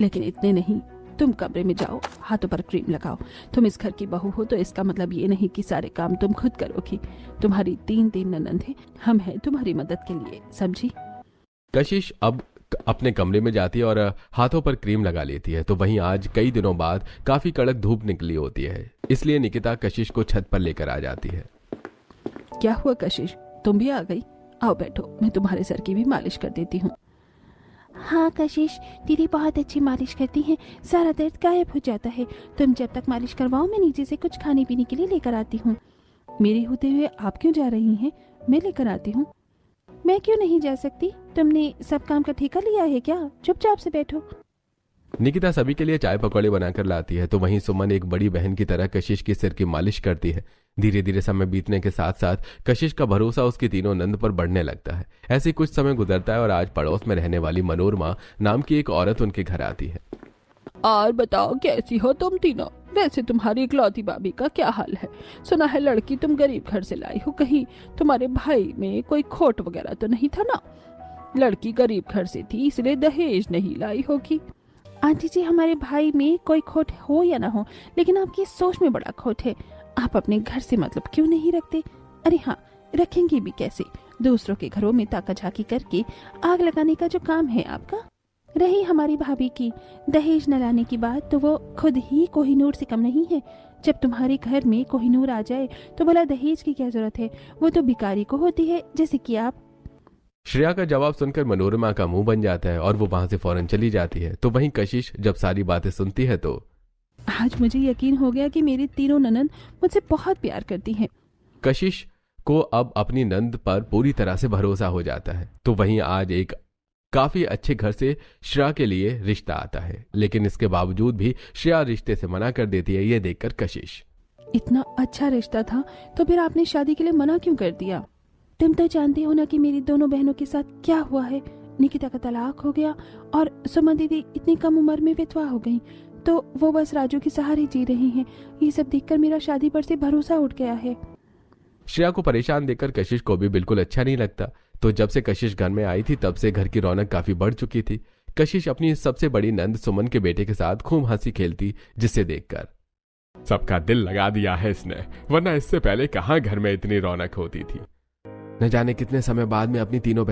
लेकिन इतने नहीं। तुम कमरे में जाओ, हाथों पर क्रीम लगाओ। तुम इस घर की बहू हो तो इसका मतलब ये नहीं कि सारे काम तुम खुद करोगी। तुम्हारी तीन ननद हैं, हम हैं तुम्हारी मदद के लिए, समझी? कशिश अब अपने कमरे में जाती है और हाथों पर क्रीम लगा लेती है। तो वहीं आज कई दिनों बाद काफी कड़क धूप निकली होती है, इसलिए निकिता कशिश को छत पर लेकर आ जाती है। क्या हुआ कशिश, तुम भी आ गई? आओ बैठो, मैं तुम्हारे सर की भी मालिश कर देती हूँ। हाँ कशिश, दीदी बहुत अच्छी मालिश करती हैं, सारा दर्द गायब हो जाता है। तुम जब तक मालिश करवाओ मैं नीचे से कुछ खाने पीने के लिए लेकर आती हूँ। मेरे होते हुए आप क्यों जा रही हैं? मैं लेकर आती हूँ। मैं क्यों नहीं जा सकती? तुमने सब काम का ठेका लिया है क्या? चुपचाप से बैठो। निकिता सभी के लिए चाय पकौड़े बनाकर लाती है। तो वहीं सुमन एक बड़ी बहन की तरह कशिश की सिर की मालिश करती है। धीरे धीरे समय बीतने के साथ साथ कशिश का भरोसा उसकी तीनों नंद पर बढ़ने लगता है। ऐसे कुछ समय गुजरता है और आज पड़ोस में रहने वाली मनोरमा नाम की एक औरत उनके घर आती है। और बताओ कैसी हो तुम तीनों? वैसे तुम्हारी इकलौती भाभी का क्या हाल है? सुना है लड़की तुम गरीब घर से लाई हो, कहीं तुम्हारे भाई में कोई खोट वगैरह तो नहीं था ना? लड़की गरीब घर से थी इसलिए दहेज नहीं लाई होगी। आंटी जी, हमारे भाई में कोई खोट हो या ना हो, लेकिन आपकी सोच में बड़ा खोट है। आप अपने घर से मतलब क्यों नहीं रखते? अरे हाँ, रखेंगे भी कैसे? दूसरों के घरों में ताका झाकी करके आग लगाने का जो काम है आपका। रही हमारी भाभी की दहेज न लाने की बात, तो वो खुद ही कोहिनूर से कम नहीं है। जब तुम्हारे घर में कोहिनूर आ जाए तो भला दहेज की क्या जरूरत है? वो तो भिखारी को होती है, जैसे कि आप। श्रेया का जवाब सुनकर मनोरमा का मुंह बन जाता है और वो वहां से फौरन चली जाती है। तो वहीं कशिश जब सारी बातें सुनती है तो आज मुझे यकीन हो गया कि मेरी तीनों ननद मुझसे बहुत प्यार करती हैं। कशिश को अब अपनी नंद पर पूरी तरह से भरोसा हो जाता है। तो वहीं आज एक काफी अच्छे घर से श्रेया के लिए रिश्ता आता है, लेकिन इसके बावजूद भी श्रेया रिश्ते से मना कर देती है। ये देखकर कशिश, इतना अच्छा रिश्ता था तो फिर आपने शादी के लिए मना क्यों कर दिया? तुम तो जानते हो ना कि मेरी दोनों बहनों के साथ क्या हुआ है। निकिता का तलाक हो गया और सुमन दीदी इतनी कम उम्र में विधवा हो गई, तो वो बस राजू के सहारे जी रही हैं। ये सब देखकर मेरा शादी पर से भरोसा उठ गया है। श्रेया को परेशान देखकर कशिश को भी बिल्कुल अच्छा नहीं लगता। तो जब से कशिश घर में आई थी तब से घर की रौनक काफी बढ़ चुकी थी। कशिश अपनी सबसे बड़ी नंद सुमन के बेटे के साथ खूब हंसी खेलती, जिसे देखकर सबका दिल लगा दिया है इसने, वरना इससे पहले कहां घर में इतनी रौनक होती थी। न जाने कितने समय बाद में अपनी तीनों